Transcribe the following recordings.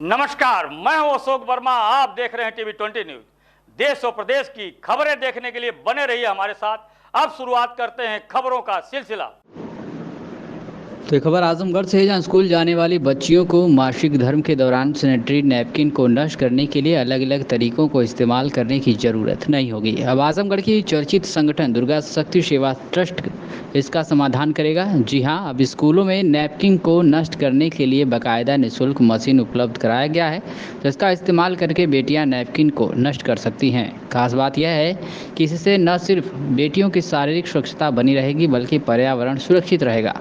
नमस्कार, मैं हूं अशोक वर्मा। आप देख रहे हैं टीवी 20 न्यूज। देश और प्रदेश की खबरें देखने के लिए बने रहिए हमारे साथ। अब शुरुआत करते हैं खबरों का सिलसिला। तो ये खबर आजमगढ़ से है, जहाँ स्कूल जाने वाली बच्चियों को मासिक धर्म के दौरान सैनिटरी नैपकिन को नष्ट करने के लिए अलग अलग तरीकों को इस्तेमाल करने की ज़रूरत नहीं होगी। अब आजमगढ़ की चर्चित संगठन दुर्गा शक्ति सेवा ट्रस्ट इसका समाधान करेगा। जी हाँ, अब स्कूलों में नैपकिन को नष्ट करने के लिए बाकायदा निःशुल्क मशीन उपलब्ध कराया गया है, जिसका इस्तेमाल करके बेटियाँ नैपकिन को नष्ट कर सकती हैं। खास बात यह है कि इससे न सिर्फ बेटियों की शारीरिक स्वच्छता बनी रहेगी, बल्कि पर्यावरण सुरक्षित रहेगा।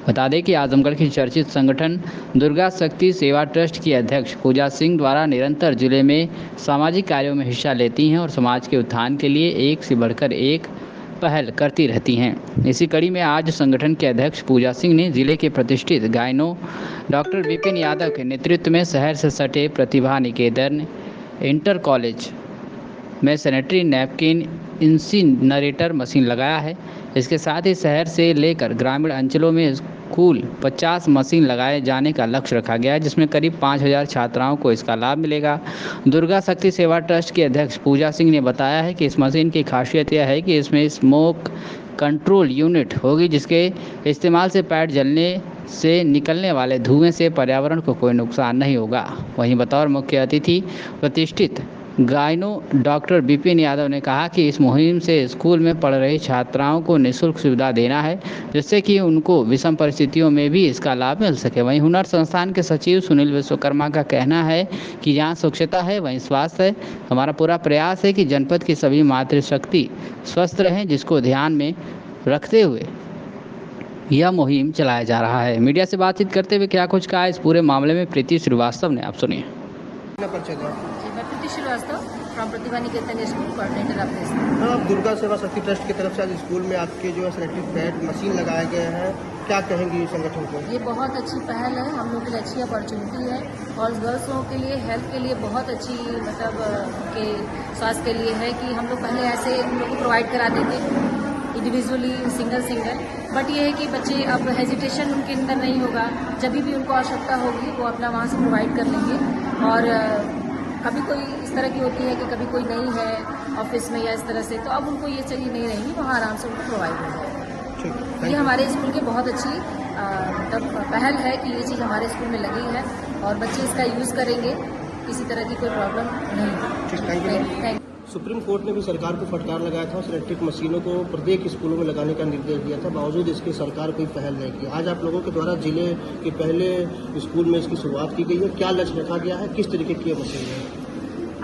बता दें कि आजमगढ़ की चर्चित संगठन दुर्गा शक्ति सेवा ट्रस्ट की अध्यक्ष पूजा सिंह द्वारा निरंतर जिले में सामाजिक कार्यों में हिस्सा लेती हैं और समाज के उत्थान के लिए एक से बढ़कर एक पहल करती रहती हैं। इसी कड़ी में आज संगठन के अध्यक्ष पूजा सिंह ने जिले के प्रतिष्ठित गायनो डॉक्टर विपिन यादव के नेतृत्व में शहर से सटे प्रतिभा निकेतन इंटर कॉलेज में सैनिटरी नैपकिन इंसिनरेटर मशीन लगाया है। इसके साथ ही शहर से लेकर ग्रामीण अंचलों में कुल 50 मशीन लगाए जाने का लक्ष्य रखा गया है, जिसमें करीब 5000 छात्राओं को इसका लाभ मिलेगा। दुर्गा शक्ति सेवा ट्रस्ट के अध्यक्ष पूजा सिंह ने बताया है कि इस मशीन की खासियत यह है कि इसमें स्मोक कंट्रोल यूनिट होगी, जिसके इस्तेमाल से पैड जलने से निकलने वाले धुएं से पर्यावरण को कोई नुकसान नहीं होगा। वहीं बतौर मुख्य अतिथि प्रतिष्ठित गायनो डॉक्टर विपिन यादव ने कहा कि इस मुहिम से स्कूल में पढ़ रही छात्राओं को निःशुल्क सुविधा देना है, जिससे कि उनको विषम परिस्थितियों में भी इसका लाभ मिल सके। वहीं हुनर संस्थान के सचिव सुनील विश्वकर्मा का कहना है कि जहां स्वच्छता है वहीं स्वास्थ्य है। हमारा पूरा प्रयास है कि जनपद की सभी मातृशक्ति स्वस्थ रहें, जिसको ध्यान में रखते हुए यह मुहिम चलाया जा रहा है। मीडिया से बातचीत करते हुए क्या कुछ कहा इस पूरे मामले में प्रीति श्रीवास्तव ने, आप सुनिए। Preeti Srivastava from Pratibha Niketan school coordinator of this. आप दुर्गा सेवा शक्ति ट्रस्ट की तरफ से आज स्कूल में आपके जो है सैनिटरी पैड मशीन लगाए गए हैं, क्या कहेंगे इस संगठन को? ये बहुत अच्छी पहल है, हम लोग के लिए अच्छी अपॉर्चुनिटी है और गर्ल्सों के लिए हेल्थ के लिए बहुत अच्छी मतलब के स्वास्थ्य के लिए है कि हम लोग पहले ऐसे उन लोग को प्रोवाइड कराते थे इंडिविजुअली सिंगल, बट ये है कि बच्चे अब हेजिटेशन उनके अंदर नहीं होगा। जब भी उनको आवश्यकता होगी वो अपना वहाँ से प्रोवाइड कर लेंगे। और कभी कोई इस तरह की होती है कि कभी कोई नहीं है ऑफिस में या इस तरह से, तो अब उनको ये चाहिए नहीं रहेंगी, वहाँ आराम से उनको प्रोवाइड हो जाएगा। ये हमारे स्कूल की बहुत अच्छी मतलब पहल है कि ये चीज़ हमारे स्कूल में लगी है और बच्चे इसका यूज़ करेंगे, किसी तरह की कोई प्रॉब्लम नहीं है। Thank you. सुप्रीम कोर्ट ने भी सरकार को फटकार लगाया था, सैनिटरी मशीनों को प्रत्येक स्कूलों में लगाने का निर्देश दिया था, बावजूद इसके सरकार कोई पहल नहीं की। आज आप लोगों के द्वारा जिले के पहले स्कूल में इसकी शुरुआत की गई है, क्या लक्ष्य रखा गया है, किस तरीके की मशीन है?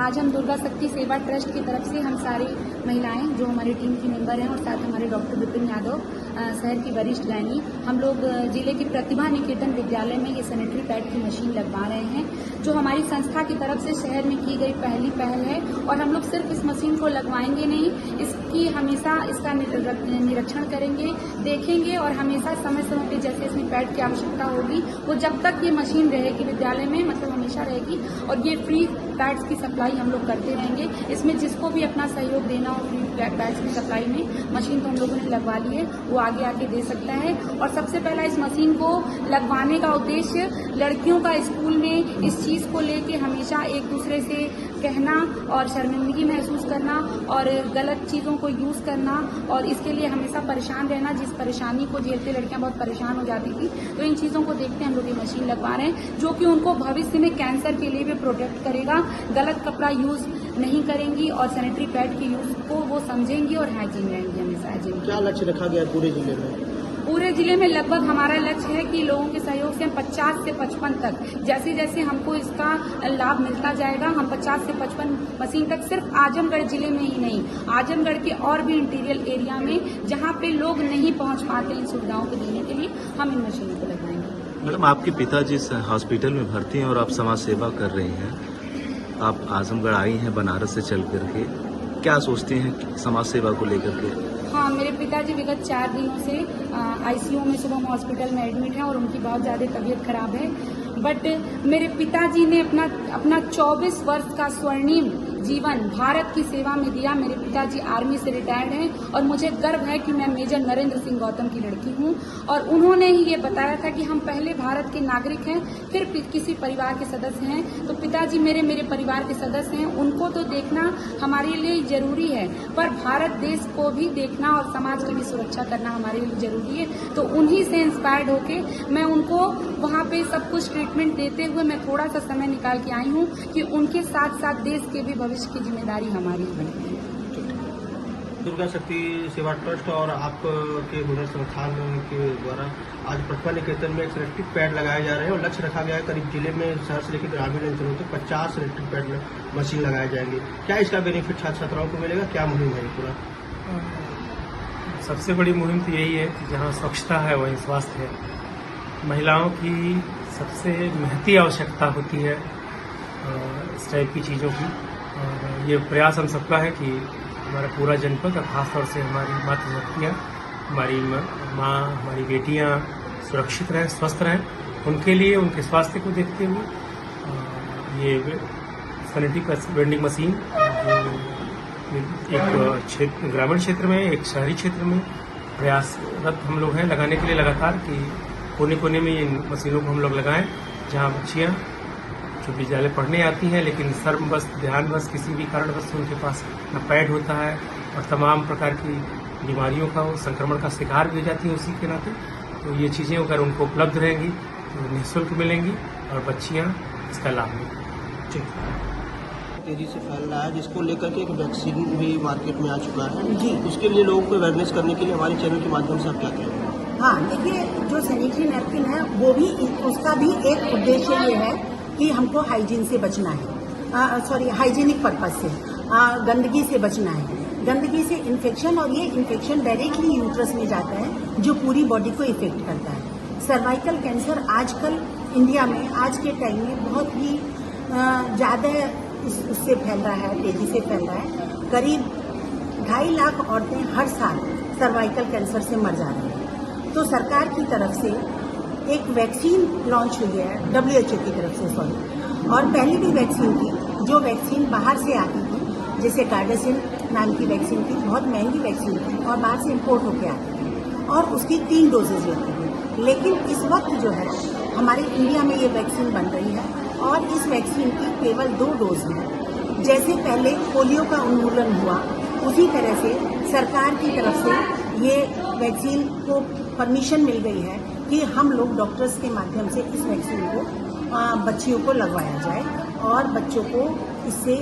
आज हम दुर्गा शक्ति सेवा ट्रस्ट की तरफ से हम सारी महिलाएं जो हमारी टीम की मेंबर हैं और साथ हमारे डॉक्टर विपिन यादव शहर की वरिष्ठ गायनी, हम लोग जिले की प्रतिभा निकेतन विद्यालय में ये सैनिटरी पैड की मशीन लगवा रहे हैं, जो हमारी संस्था की तरफ से शहर में की गई पहली पहल है। और हम लोग सिर्फ इस मशीन को लगवाएंगे नहीं, इसकी हमेशा इसका निरीक्षण करेंगे, देखेंगे और हमेशा समय समय पर जैसे इसमें पैड की आवश्यकता होगी वो जब तक ये मशीन रहेगी विद्यालय में मतलब हमेशा रहेगी। और ये फ्री पैड्स की सप्लाई हम लोग करते रहेंगे। इसमें जिसको भी अपना सहयोग देना हो फ्री पैड्स की सप्लाई में, मशीन तो हम लोगों ने लगवा ली है, वो आगे आके दे सकता है। और सबसे पहला इस मशीन को लगवाने का उद्देश्य लड़कियों का स्कूल में इस चीज़ को लेके हमेशा एक दूसरे से कहना और शर्मिंदगी महसूस करना और गलत चीज़ों को यूज़ करना और इसके लिए हमेशा परेशान रहना, जिस परेशानी को झेलते लड़कियां बहुत परेशान हो जाती थी। तो इन चीज़ों को देखते हम लोग ये मशीन लगवा रहे हैं, जो कि उनको भविष्य में कैंसर के लिए भी प्रोटेक्ट करेगा। गलत कपड़ा यूज़ नहीं करेंगी और सैनिटरी पैड के यूज़ को वो समझेंगी और हाइजीन रहेंगी हमेशा हाइजीन। क्या लक्ष्य रखा गया पूरे जिले में? पूरे जिले में लगभग हमारा लक्ष्य है कि लोगों के सहयोग से 50 से 55 तक, जैसे जैसे हमको इसका लाभ मिलता जाएगा, हम 50 से 55 मशीन तक सिर्फ आजमगढ़ जिले में ही नहीं, आजमगढ़ के और भी इंटीरियर एरिया में जहां पे लोग नहीं पहुंच पाते इन सुविधाओं को देने के लिए हम इन मशीनों को लगवाएंगे। मैडम, आपके पिताजी इस हॉस्पिटल में भर्ती हैं और आप समाज सेवा कर रही हैं। आप आजमगढ़ आई हैं बनारस से चल करके, क्या सोचती हैं समाज सेवा को लेकर के? हाँ, मेरे पिताजी विगत 4 दिनों से आईसीयू में शुभम हॉस्पिटल में एडमिट हैं और उनकी बहुत ज़्यादा तबीयत खराब है। बट मेरे पिताजी ने अपना 24 वर्ष का स्वर्णिम जीवन भारत की सेवा में दिया। मेरे पिताजी आर्मी से रिटायर्ड हैं और मुझे गर्व है कि मैं मेजर नरेंद्र सिंह गौतम की लड़की हूं और उन्होंने ही ये बताया था कि हम पहले भारत के नागरिक हैं, फिर किसी परिवार के सदस्य हैं। तो पिताजी मेरे परिवार के सदस्य हैं, उनको तो देखना हमारे लिए जरूरी है, पर भारत देश को भी देखना और समाज की भी सुरक्षा करना हमारे लिए जरूरी है। तो उन्हीं से इंस्पायर्ड होके मैं उनको वहाँ पे सब कुछ ट्रीटमेंट देते हुए मैं थोड़ा सा समय निकाल के आई हूँ कि उनके साथ साथ देश के भी भविष्य की जिम्मेदारी हमारी बनती है। दुर्गा शक्ति सेवा ट्रस्ट और आपके हुनर संस्थान के द्वारा आज प्रतिभा निकेतन में एक इलेक्ट्रिक पैड लगाए जा रहे हैं और लक्ष्य रखा गया है करीब जिले में शहर से लेकर ग्रामीण अंचलों तक 50 इलेक्ट्रिक पैड मशीन लगाए जाएंगे। क्या इसका बेनिफिट छात्र छात्राओं को मिलेगा? क्या मुहिम है पूरा? सबसे बड़ी मुहिम तो यही है कि जहाँ स्वच्छता है वहीं स्वास्थ्य है। महिलाओं की सबसे महती आवश्यकता होती है इस टाइप की चीज़ों की, और ये प्रयास हम सबका है कि हमारा पूरा जनपद और खासतौर से हमारी मातृशक्तियाँ, हमारी माँ, हमारी बेटियाँ सुरक्षित रहें, स्वस्थ रहें। उनके लिए उनके स्वास्थ्य को देखते हुए ये सैनिटरी वेंडिंग मशीन एक क्षेत्र ग्रामीण क्षेत्र में, एक शहरी क्षेत्र में प्रयासरत हम लोग हैं लगाने के लिए लगातार कि कोने कोने में इन मशीनों को हम लोग लगाएं, जहां बच्चियां जो विद्यालय पढ़ने आती हैं लेकिन शर्मवश, ध्यानवश, किसी भी कारणवश उनके पास न पैड होता है और तमाम प्रकार की बीमारियों का संक्रमण का शिकार भी हो जाती है उसी के नाते। तो ये चीज़ें अगर उनको उपलब्ध रहेंगी तो निःशुल्क मिलेंगी और बच्चियाँ इसका लाभ लेंगी। तेजी से फैल रहा है, जिसको लेकर के एक वैक्सीन भी मार्केट में आ चुका है जी। उसके लिए लोगों को अवेयरनेस करने के लिए हमारे चैनल के माध्यम से आप क्या कहेंगे? हाँ, देखिए, जो सैनिटरी नैपकिन है वो भी, उसका भी एक उद्देश्य ये है कि हमको हाइजीन से बचना है, हाइजीनिक पर्पज से, गंदगी से बचना है। गंदगी से इन्फेक्शन, और ये इन्फेक्शन डायरेक्टली यूट्रस में जाता है जो पूरी बॉडी को इफेक्ट करता है। सर्वाइकल कैंसर आजकल इंडिया में आज के टाइम में बहुत ही ज़्यादा इससे फैल रहा है, तेजी से फैल रहा है। करीब 2.5 लाख औरतें हर साल सर्वाइकल कैंसर से मर जा रही हैं। तो सरकार की तरफ से एक वैक्सीन लॉन्च हुई है, WHO की तरफ से, और पहले भी वैक्सीन थी, जो वैक्सीन बाहर से आती थी, जैसे गार्डेसिन नाम की वैक्सीन थी, बहुत महंगी वैक्सीन थी और बाहर से इम्पोर्ट होकर आती थी और उसकी 3 डोजेज लगती थी। लेकिन इस वक्त जो है हमारे इंडिया में ये वैक्सीन बन रही है और इस वैक्सीन की केवल 2 डोज हैं। जैसे पहले पोलियो का उन्मूलन हुआ, उसी तरह से सरकार की तरफ से ये वैक्सीन को परमिशन मिल गई है कि हम लोग डॉक्टर्स के माध्यम से इस वैक्सीन को बच्चियों को लगवाया जाए और बच्चों को इससे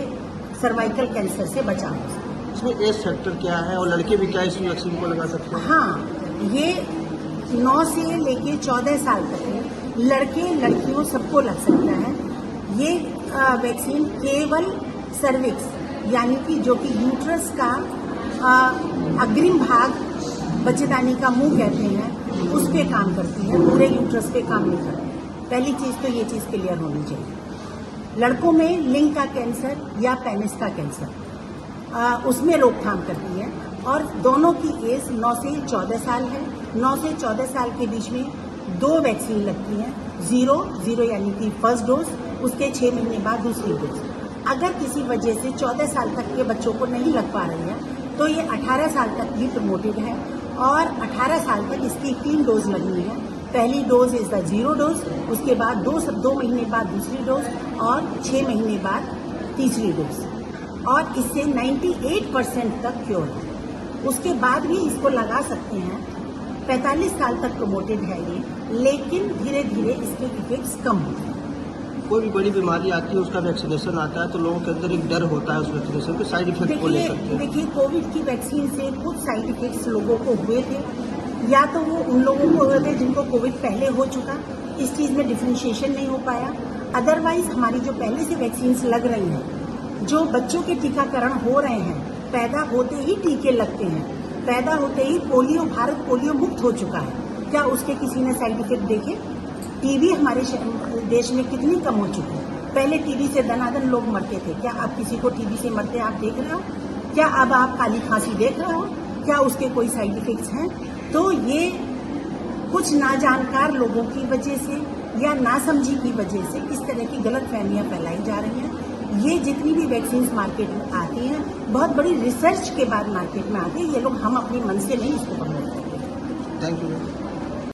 सर्वाइकल कैंसर से बचाव हो सके। इसमें एज फैक्टर क्या है और लड़के भी क्या इस वैक्सीन को लगा सकते हैं? हाँ, ये 9 से लेके 14 साल तक है, लड़के लड़कियों सबको लग सकता है। ये वैक्सीन केवल सर्विक्स, यानी कि जो कि यूट्रस का अग्रिम भाग, बच्चेदानी का मुंह कहते हैं, उस पे काम करती है, पूरे यूट्रस पे काम नहीं करती। पहली चीज तो ये चीज क्लियर होनी चाहिए। लड़कों में लिंग का कैंसर या पेनिस का कैंसर, उसमें रोकथाम करती है और दोनों की एज 9 से 14 साल है। 9 से 14 साल के बीच में 2 वैक्सीन लगती हैं, 0 यानी कि फर्स्ट डोज, उसके 6 महीने बाद दूसरी डोज। अगर किसी वजह से 14 साल तक के बच्चों को नहीं लग पा रही है तो ये 18 साल तक भी प्रमोटेड है और 18 साल तक इसकी 3 डोज लगनी है। पहली डोज इज द 0 डोज, उसके बाद 2 महीने बाद दूसरी डोज और 6 महीने बाद तीसरी डोज, और इससे 98% तक क्योर है। उसके बाद भी इसको लगा सकते हैं। 45 साल तक प्रमोटेड है ये, लेकिन धीरे धीरे इसके इफेक्ट्स कम होते हैं। कोई भी बड़ी बीमारी आती है, उसका वैक्सीनेशन आता है तो लोगों के अंदर एक डर होता है उस वैक्सीनेशन के साइड इफेक्ट को लेकर के। देखिए, कोविड की वैक्सीन से कुछ साइड इफेक्ट्स लोगों को हुए थे, या तो वो उन लोगों को हुए थे जिनको कोविड पहले हो चुका, इस चीज में डिफ्रेंशिएशन नहीं हो पाया। अदरवाइज हमारी जो पहले से वैक्सीन लग रही हैं, जो बच्चों के टीकाकरण हो रहे हैं, पैदा होते ही टीके लगते हैं, पैदा होते ही पोलियो, भारत पोलियो मुक्त हो चुका है। क्या उसके किसी ने साइड इफेक्ट देखे? टीबी हमारे देश में कितनी कम हो चुकी है। पहले टीबी से दनादन लोग मरते थे, क्या आप किसी को टीबी से मरते आप देख रहे हो? क्या अब आप काली खांसी देख रहे हो? क्या उसके कोई साइड इफेक्ट्स हैं? तो ये कुछ नाजानकार लोगों की वजह से या नासमझी की वजह से इस तरह की गलत फहमियां फैलाई जा रही हैं। ये जितनी भी वैक्सीन मार्केट में आती हैं बहुत बड़ी रिसर्च के बाद मार्केट में आती है। ये लोग हम अपने मन से नहीं इसको प्रमोट करते। Thank you.